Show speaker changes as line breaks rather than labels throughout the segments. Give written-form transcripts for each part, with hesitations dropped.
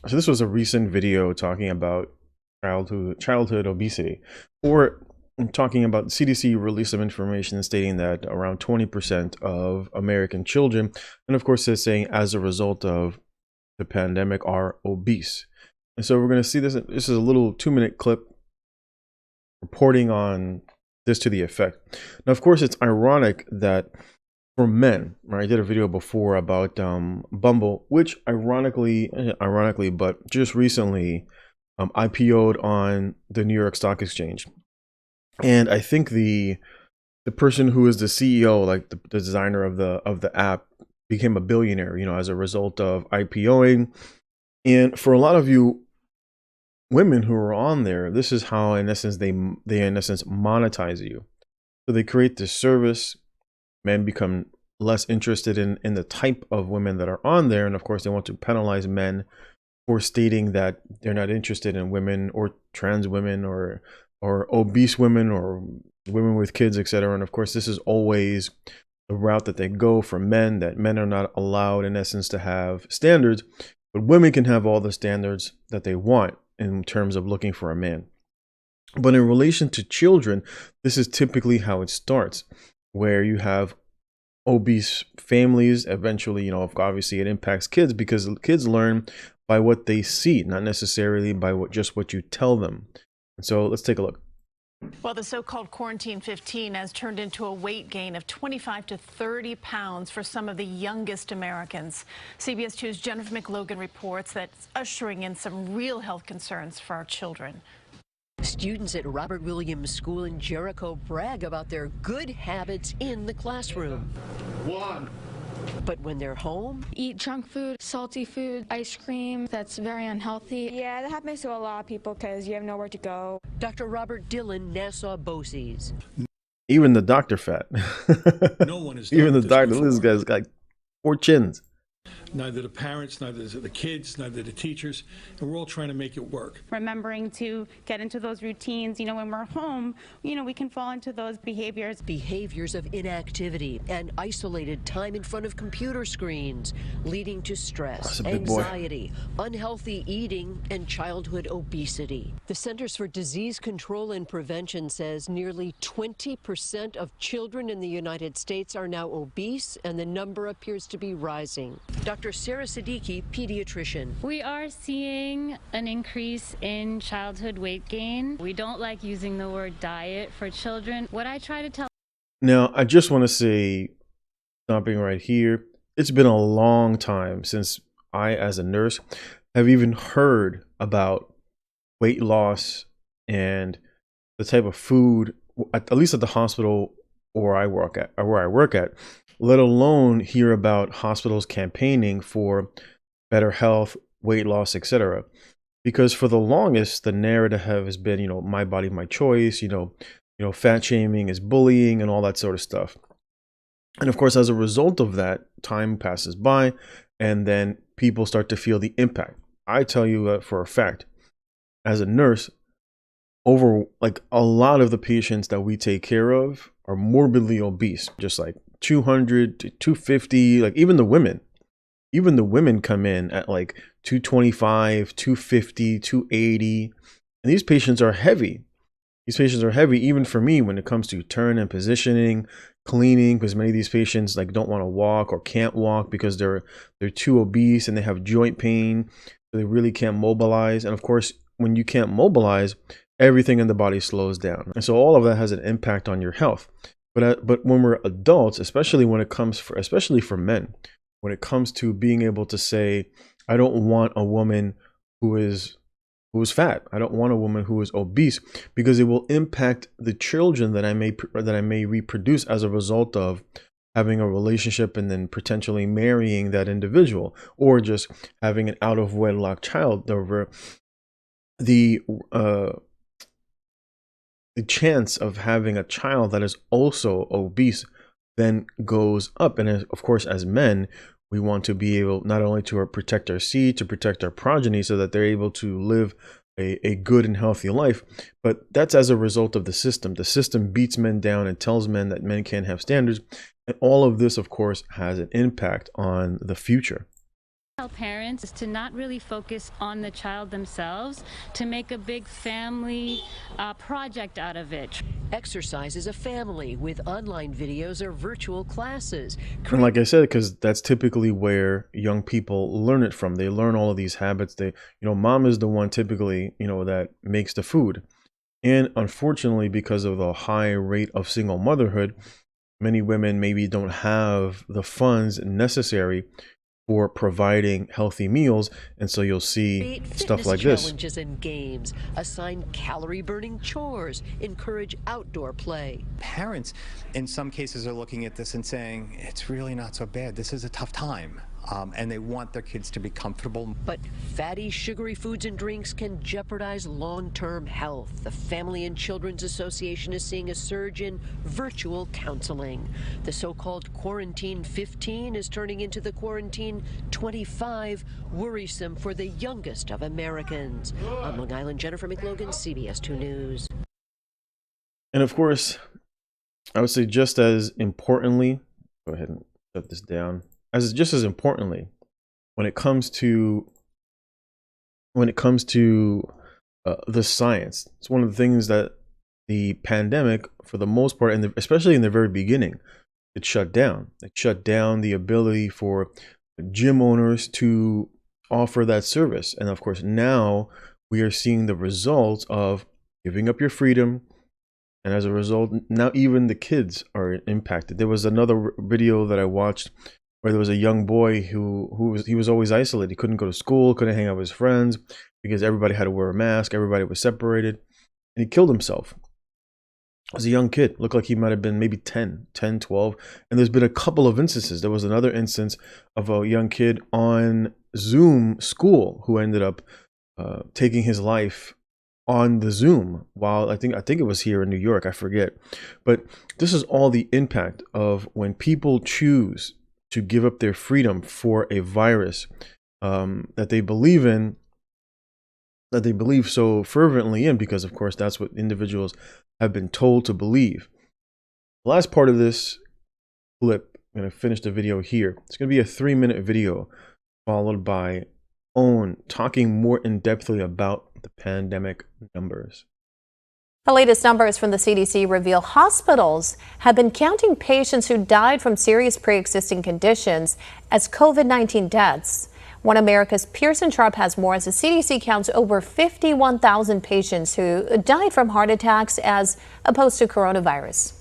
So this was a recent video talking about childhood obesity, or talking about CDC released some information stating that around 20% of American children, and of course they're saying as a result of the pandemic, are obese. And so we're going to see this. This is a little 2-minute clip reporting on this to the effect. Now, of course, it's ironic that for men, right? I did a video before about Bumble, which ironically, but just recently IPO'd on the New York Stock Exchange. And I think the person who is the CEO, like the designer of the app, became a billionaire, as a result of IPOing. And for a lot of you women who are on there, this is how, in essence, they in essence monetize you. So they create this service. Men become less interested in the type of women that are on there, and of course, they want to penalize men for stating that they're not interested in women or trans women or obese women or women with kids, etc. And of course, this is always the route that they go for men, that men are not allowed, in essence, to have standards, but women can have all the standards that they want in terms of looking for a man. But in relation to children, this is typically how it starts, where you have obese families. Eventually, obviously it impacts kids, because kids learn by what they see, not necessarily by just what you tell them. And so let's take a look.
Well, the so-called quarantine 15 has turned into a weight gain of 25 to 30 pounds for some of the youngest Americans. CBS 2's Jennifer McLogan reports that it's ushering in some real health concerns for our children.
Students at Robert Williams School in Jericho brag about their good habits in the classroom. But when they're home,
eat junk food, salty food, ice cream, that's very unhealthy.
Yeah, that happens to a lot of people because you have nowhere to go.
Dr. Robert Dillon, Nassau BOCES.
Even the doctor fat.
No one is.
Even the doctor. This guy's got 4 chins.
Neither the parents, neither the kids, neither the teachers, and we're all trying to make it work.
Remembering to get into those routines, when we're home, we can fall into those behaviors.
Behaviors of inactivity and isolated time in front of computer screens, leading to stress, anxiety, unhealthy eating, and childhood obesity. The Centers for Disease Control and Prevention says nearly 20% of children in the United States are now obese, and the number appears to be rising. Dr. Sarah Siddiqui, pediatrician.
We are seeing an increase in childhood weight gain. We don't like using the word diet for children. What I try to tell.
Now, I just want to say, stopping right here, it's been a long time since I, as a nurse, have even heard about weight loss and the type of food, at least at the hospital where I work at, let alone hear about hospitals campaigning for better health, weight loss, etc. Because for the longest, the narrative has been, my body, my choice, fat shaming is bullying and all that sort of stuff. And of course, as a result of that, time passes by and then people start to feel the impact. I tell you for a fact, as a nurse, over a lot of the patients that we take care of are morbidly obese, just like 200 to 250, even the women come in at 225, 250, 280. And these patients are heavy. Even for me when it comes to turn and positioning, cleaning, because many of these patients don't want to walk or can't walk because they're too obese and they have joint pain. So they really can't mobilize. And of course, when you can't mobilize, everything in the body slows down. And so all of that has an impact on your health. But when we're adults, especially for men, when it comes to being able to say, I don't want a woman who is fat. I don't want a woman who is obese, because it will impact the children that I may reproduce as a result of having a relationship and then potentially marrying that individual, or just having an out of wedlock child. Over the chance of having a child that is also obese then goes up. And of course, as men, we want to be able not only to protect our seed, to protect our progeny so that they're able to live a good and healthy life. But that's as a result of the system. The system beats men down and tells men that men can't have standards. And all of this, of course, has an impact on the future.
Tell parents is to not really focus on the child themselves, to make a big family project out of it.
Exercise as a family with online videos or virtual classes.
And like I said, because that's typically where young people learn it from. They learn all of these habits. Mom is the one typically, that makes the food. And unfortunately, because of the high rate of single motherhood, many women maybe don't have the funds necessary for providing healthy meals, and so you'll see stuff like this.
Challenges and games, assign calorie-burning chores, encourage outdoor play.
Parents, in some cases, are looking at this and saying, it's really not so bad. This is a tough time. And they want their kids to be comfortable.
But fatty, sugary foods and drinks can jeopardize long-term health. The Family and Children's Association is seeing a surge in virtual counseling. The so-called Quarantine 15 is turning into the Quarantine 25, worrisome for the youngest of Americans. On Long Island, Jennifer McLogan, CBS 2 News.
And of course, I would say just as importantly, go ahead and shut this down. Just as importantly, when it comes to the science, it's one of the things that the pandemic, for the most part, and especially in the very beginning, it shut down. It shut down the ability for gym owners to offer that service. And of course, now we are seeing the results of giving up your freedom. And as a result, now even the kids are impacted. There was another video that I watched where there was a young boy who was always isolated. He couldn't go to school, couldn't hang out with his friends because everybody had to wear a mask. Everybody was separated, and he killed himself. As a young kid, looked like he might have been maybe 10, 12. And there's been a couple of instances. There was another instance of a young kid on Zoom school who ended up taking his life on the Zoom while I think it was here in New York. I forget. But this is all the impact of when people choose to give up their freedom for a virus that they believe in, that they believe so fervently in, because of course that's what individuals have been told to believe. The last part of this clip, I'm going to finish the video here. It's going to be a 3-minute video followed by Owen talking more in-depthly about the pandemic numbers.
The latest numbers from the CDC reveal hospitals have been counting patients who died from serious pre-existing conditions as COVID-19 deaths. One America's Pearson Sharp has more as the CDC counts over 51,000 patients who died from heart attacks as opposed to coronavirus.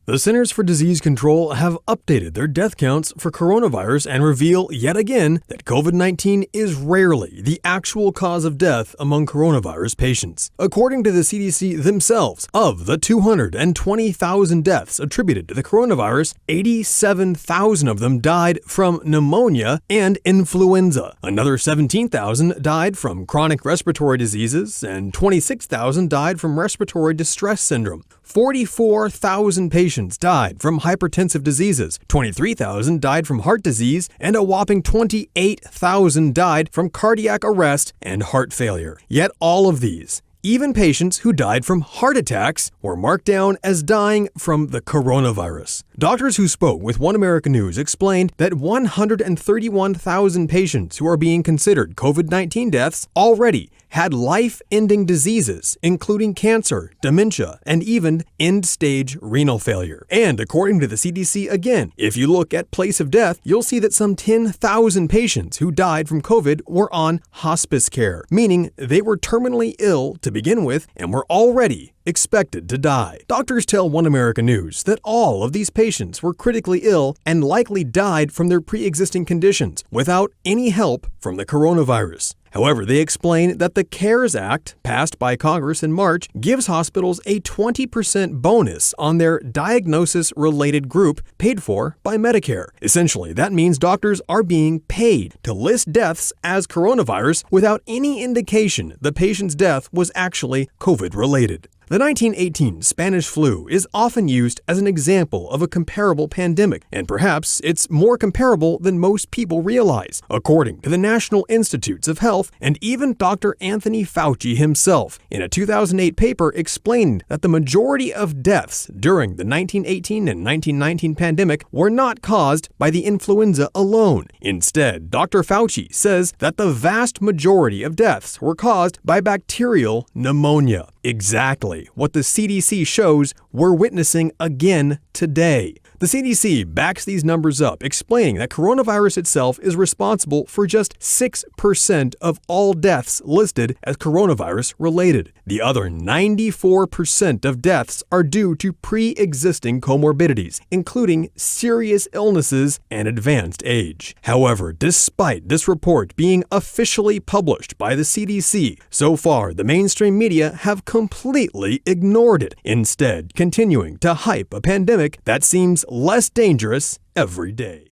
The Centers for Disease Control have updated their death counts for coronavirus and reveal yet again that COVID-19 is rarely the actual cause of death among coronavirus patients. According to the CDC themselves, of the 220,000 deaths attributed to the coronavirus, 87,000 of them died from pneumonia and influenza. Another 17,000 died from chronic respiratory diseases, and 26,000 died from respiratory distress syndrome. 44,000 patients died from hypertensive diseases, 23,000 died from heart disease, and a whopping 28,000 died from cardiac arrest and heart failure. Yet all of these, even patients who died from heart attacks, were marked down as dying from the coronavirus. Doctors who spoke with One American News explained that 131,000 patients who are being considered COVID-19 deaths already had life-ending diseases, including cancer, dementia, and even end-stage renal failure. And according to the CDC again, if you look at place of death, you'll see that some 10,000 patients who died from COVID were on hospice care, meaning they were terminally ill to begin with and were already expected to die. Doctors tell One American News that all of these patients were critically ill and likely died from their pre-existing conditions without any help from the coronavirus. However, they explain that the CARES Act, passed by Congress in March, gives hospitals a 20% bonus on their diagnosis-related group paid for by Medicare. Essentially, that means doctors are being paid to list deaths as coronavirus without any indication the patient's death was actually COVID-related. The 1918 Spanish flu is often used as an example of a comparable pandemic, and perhaps it's more comparable than most people realize, according to the National Institutes of Health and even Dr. Anthony Fauci himself, in a 2008 paper explained that the majority of deaths during the 1918 and 1919 pandemic were not caused by the influenza alone. Instead, Dr. Fauci says that the vast majority of deaths were caused by bacterial pneumonia. Exactly what the CDC shows we're witnessing again today. The CDC backs these numbers up, explaining that coronavirus itself is responsible for just 6% of all deaths listed as coronavirus-related. The other 94% of deaths are due to pre-existing comorbidities, including serious illnesses and advanced age. However, despite this report being officially published by the CDC, so far the mainstream media have completely ignored it, instead continuing to hype a pandemic that seems less dangerous every day.